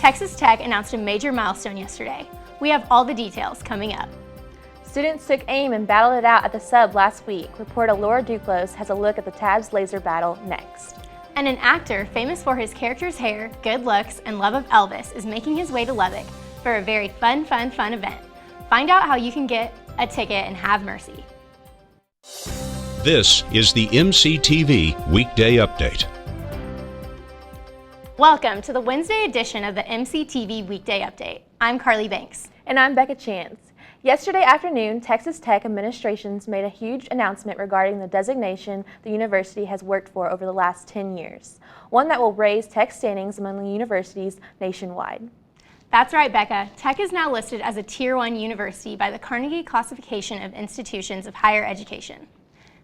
Texas Tech announced a major milestone yesterday. We have all the details coming up. Students took aim and battled it out at the sub last week. Reporter Laura Duclos has a look at the Tabs laser battle next. And an actor famous for his character's hair, good looks, and love of Elvis is making his way to Lubbock for a very fun event. Find out how you can get a ticket and have mercy. This is the MCTV Weekday Update. Welcome to the Wednesday edition of the MCTV Weekday Update. I'm Carly Banks. And I'm Becca Chance. Yesterday afternoon, Texas Tech administrations made a huge announcement regarding the designation the university has worked for over the last 10 years, one that will raise Tech standings among the universities nationwide. That's right, Becca. Tech is now listed as a Tier 1 university by the Carnegie Classification of Institutions of Higher Education.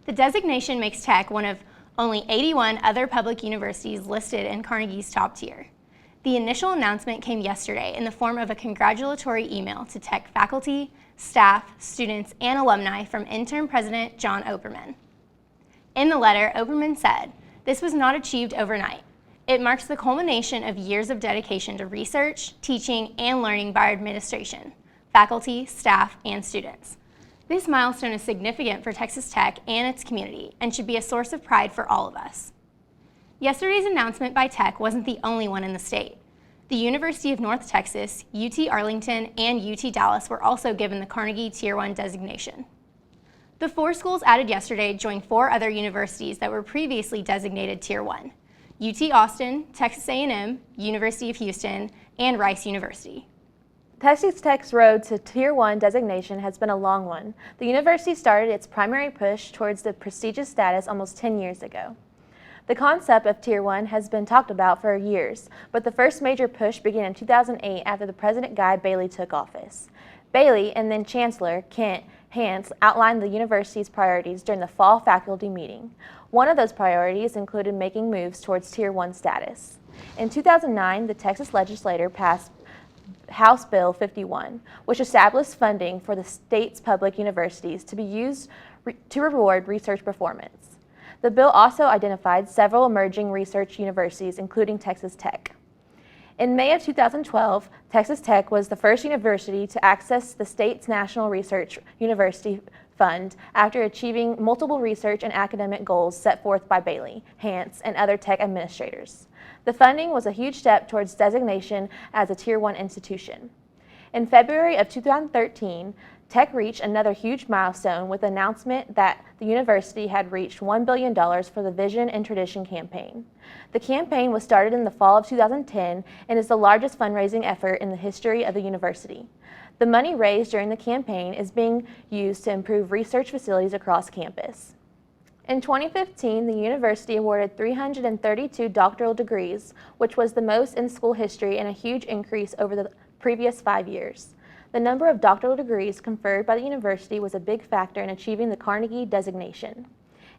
The designation makes Tech one of only 81 other public universities listed in Carnegie's top tier. The initial announcement came yesterday in the form of a congratulatory email to Tech faculty, staff, students, and alumni from interim president John Oberman. In the letter, Oberman said, "This was not achieved overnight. It marks the culmination of years of dedication to research, teaching, and learning by our administration, faculty, staff, and students. This milestone is significant for Texas Tech and its community and should be a source of pride for all of us." Yesterday's announcement by Tech wasn't the only one in the state. The University of North Texas, UT Arlington, and UT Dallas were also given the Carnegie Tier 1 designation. The 4 schools added yesterday joined 4 other universities that were previously designated Tier 1: UT Austin, Texas A&M, University of Houston, and Rice University. Texas Tech's road to Tier 1 designation has been a long one. The university started its primary push towards the prestigious status almost 10 years ago. The concept of Tier 1 has been talked about for years, but the first major push began in 2008 after the President Guy Bailey took office. Bailey and then Chancellor Kent Hance outlined the university's priorities during the fall faculty meeting. One of those priorities included making moves towards Tier 1 status. In 2009, the Texas legislature passed House Bill 51, which established funding for the state's public universities to be used to reward research performance. The bill also identified several emerging research universities, including Texas Tech. In May of 2012, Texas Tech was the first university to access the state's National Research University Fund after achieving multiple research and academic goals set forth by Bailey, Hance, and other Tech administrators. The funding was a huge step towards designation as a Tier 1 institution. In February of 2013, Tech reached another huge milestone with the announcement that the university had reached $1 billion for the Vision and Tradition campaign. The campaign was started in the fall of 2010 and is the largest fundraising effort in the history of the university. The money raised during the campaign is being used to improve research facilities across campus. In 2015, the university awarded 332 doctoral degrees, which was the most in school history and a huge increase over the previous 5 years. The number of doctoral degrees conferred by the university was a big factor in achieving the Carnegie designation.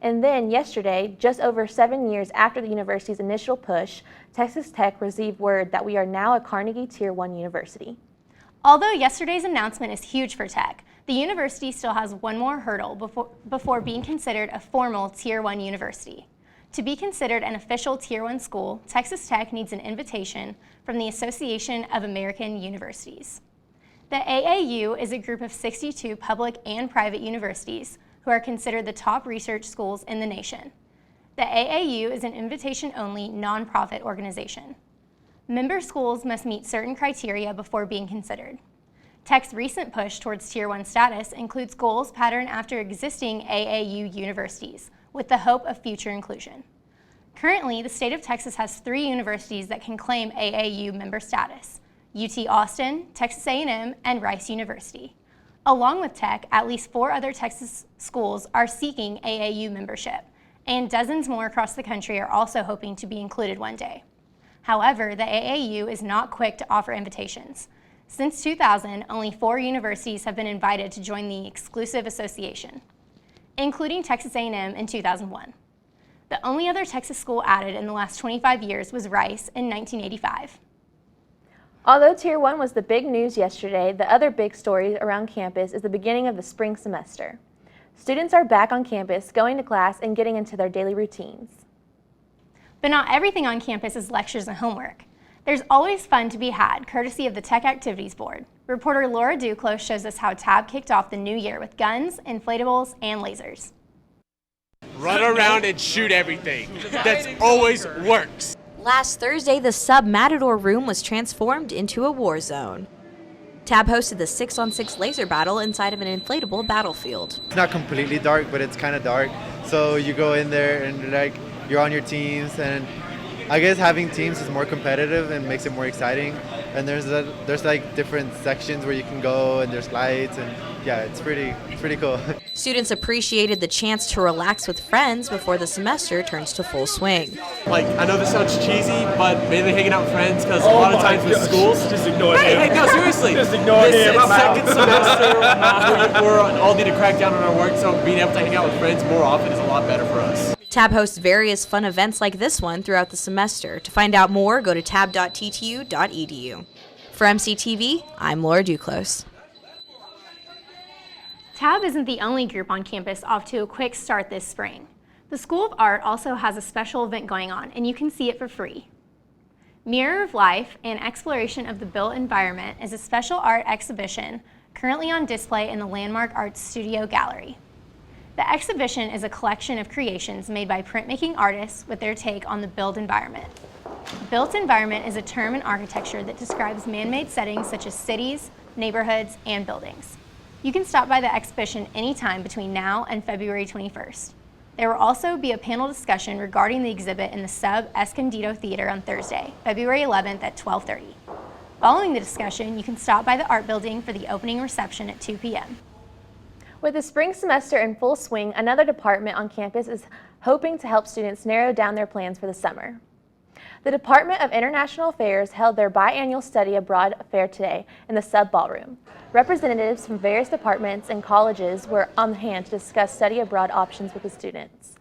And then yesterday, just over 7 years after the university's initial push, Texas Tech received word that we are now a Carnegie Tier 1 university. Although yesterday's announcement is huge for Tech, the university still has one more hurdle before being considered a formal Tier 1 university. To be considered an official Tier 1 school, Texas Tech needs an invitation from the Association of American Universities. The AAU is a group of 62 public and private universities who are considered the top research schools in the nation. The AAU is an invitation-only nonprofit organization. Member schools must meet certain criteria before being considered. Tech's recent push towards Tier 1 status includes goals patterned after existing AAU universities, with the hope of future inclusion. Currently, the state of Texas has 3 universities that can claim AAU member status: UT Austin, Texas A&M, and Rice University. Along with Tech, at least 4 other Texas schools are seeking AAU membership, and dozens more across the country are also hoping to be included one day. However, the AAU is not quick to offer invitations. Since 2000, only 4 universities have been invited to join the exclusive association, including Texas A&M in 2001. The only other Texas school added in the last 25 years was Rice in 1985. Although Tier 1 was the big news yesterday, the other big story around campus is the beginning of the spring semester. Students are back on campus, going to class, and getting into their daily routines. But not everything on campus is lectures and homework. There's always fun to be had, courtesy of the Tech Activities Board. Reporter Laura Duclos shows us how TAB kicked off the new year with guns, inflatables, and lasers. Run around and shoot everything. That always works. Last Thursday, the Sub-Matador Room was transformed into a war zone. TAB hosted the 6-on-6 laser battle inside of an inflatable battlefield. It's not completely dark, but it's kind of dark. So you go in there and you're on your teams, and I guess having teams is more competitive and makes it more exciting. And there's different sections where you can go, and there's lights, and yeah, it's pretty cool. Students appreciated the chance to relax with friends before the semester turns to full swing. I know this sounds cheesy, but mainly hanging out with friends, because a lot of times with schools. Just ignore him. Hey, no, seriously. Just ignore him. It's second semester. We're all need to crack down on our work, so being able to hang out with friends more often is a lot better for us. TAB hosts various fun events like this one throughout the semester. To find out more, go to tab.ttu.edu. For MCTV, I'm Laura Duclos. TAB isn't the only group on campus off to a quick start this spring. The School of Art also has a special event going on, and you can see it for free. Mirror of Life, an exploration of the built environment, is a special art exhibition currently on display in the Landmark Arts Studio Gallery. The exhibition is a collection of creations made by printmaking artists with their take on the built environment. Built environment is a term in architecture that describes man-made settings such as cities, neighborhoods, and buildings. You can stop by the exhibition anytime between now and February 21st. There will also be a panel discussion regarding the exhibit in the Sub Escondido Theater on Thursday, February 11th at 12:30. Following the discussion, you can stop by the art building for the opening reception at 2 p.m. With the spring semester in full swing, another department on campus is hoping to help students narrow down their plans for the summer. The Department of International Affairs held their biannual study abroad affair today in the Sub Ballroom. Representatives from various departments and colleges were on hand to discuss study abroad options with the students.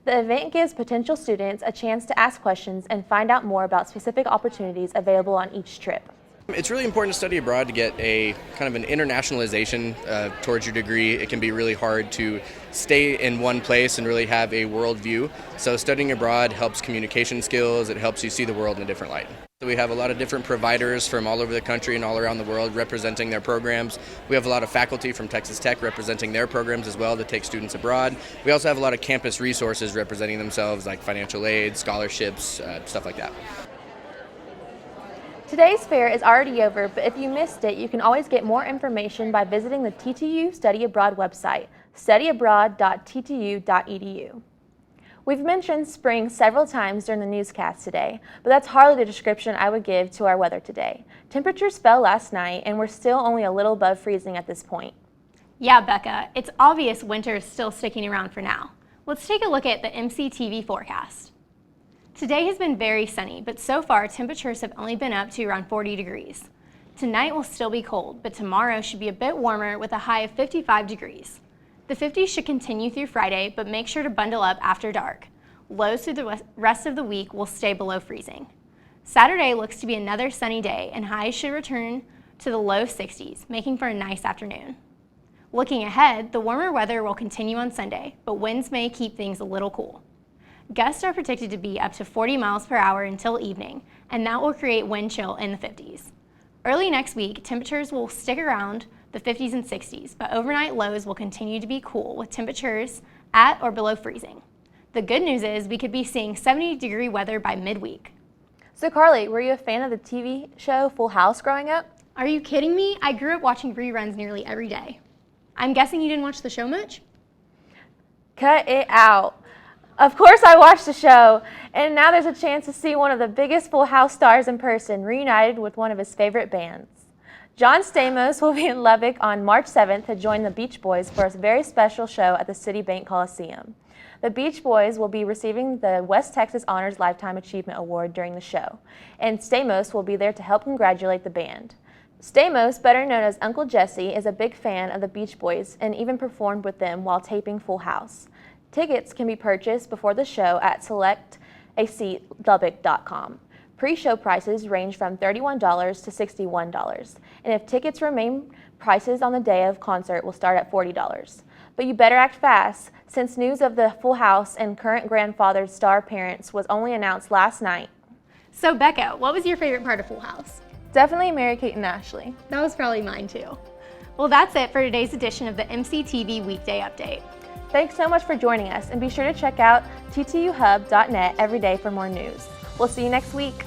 The event gives potential students a chance to ask questions and find out more about specific opportunities available on each trip. It's really important to study abroad to get a kind of an internationalization towards your degree. It can be really hard to stay in one place and really have a world view. So studying abroad helps communication skills. It helps you see the world in a different light. So we have a lot of different providers from all over the country and all around the world representing their programs. We have a lot of faculty from Texas Tech representing their programs as well to take students abroad. We also have a lot of campus resources representing themselves, like financial aid, scholarships, stuff like that. Today's fair is already over, but if you missed it, you can always get more information by visiting the TTU Study Abroad website, studyabroad.ttu.edu. We've mentioned spring several times during the newscast today, but that's hardly the description I would give to our weather today. Temperatures fell last night, and we're still only a little above freezing at this point. Yeah, Becca, it's obvious winter is still sticking around for now. Let's take a look at the MCTV forecast. Today has been very sunny, but so far temperatures have only been up to around 40 degrees. Tonight will still be cold, but tomorrow should be a bit warmer with a high of 55 degrees. The 50s should continue through Friday, but make sure to bundle up after dark. Lows through the rest of the week will stay below freezing. Saturday looks to be another sunny day, and highs should return to the low 60s, making for a nice afternoon. Looking ahead, the warmer weather will continue on Sunday, but winds may keep things a little cool. Gusts are predicted to be up to 40 miles per hour until evening, and that will create wind chill in the 50s. Early next week, temperatures will stick around the 50s and 60s, but overnight lows will continue to be cool with temperatures at or below freezing. The good news is we could be seeing 70-degree weather by midweek. So Carly, were you a fan of the TV show Full House growing up? Are you kidding me? I grew up watching reruns nearly every day. I'm guessing you didn't watch the show much? Cut it out. Of course I watched the show, and now there's a chance to see one of the biggest Full House stars in person, reunited with one of his favorite bands. John Stamos will be in Lubbock on March 7th to join the Beach Boys for a very special show at the Citibank Coliseum. The Beach Boys will be receiving the West Texas Honors Lifetime Achievement Award during the show, and Stamos will be there to help congratulate the band. Stamos, better known as Uncle Jesse, is a big fan of the Beach Boys and even performed with them while taping Full House. Tickets can be purchased before the show at selectaseatlubbock.com. Pre-show prices range from $31 to $61, and if tickets remain, prices on the day of concert will start at $40. But you better act fast, since news of the Full House and current grandfather's star parents was only announced last night. So Becca, what was your favorite part of Full House? Definitely Mary-Kate and Ashley. That was probably mine too. Well, that's it for today's edition of the MCTV Weekday Update. Thanks so much for joining us, and be sure to check out ttuhub.net every day for more news. We'll see you next week.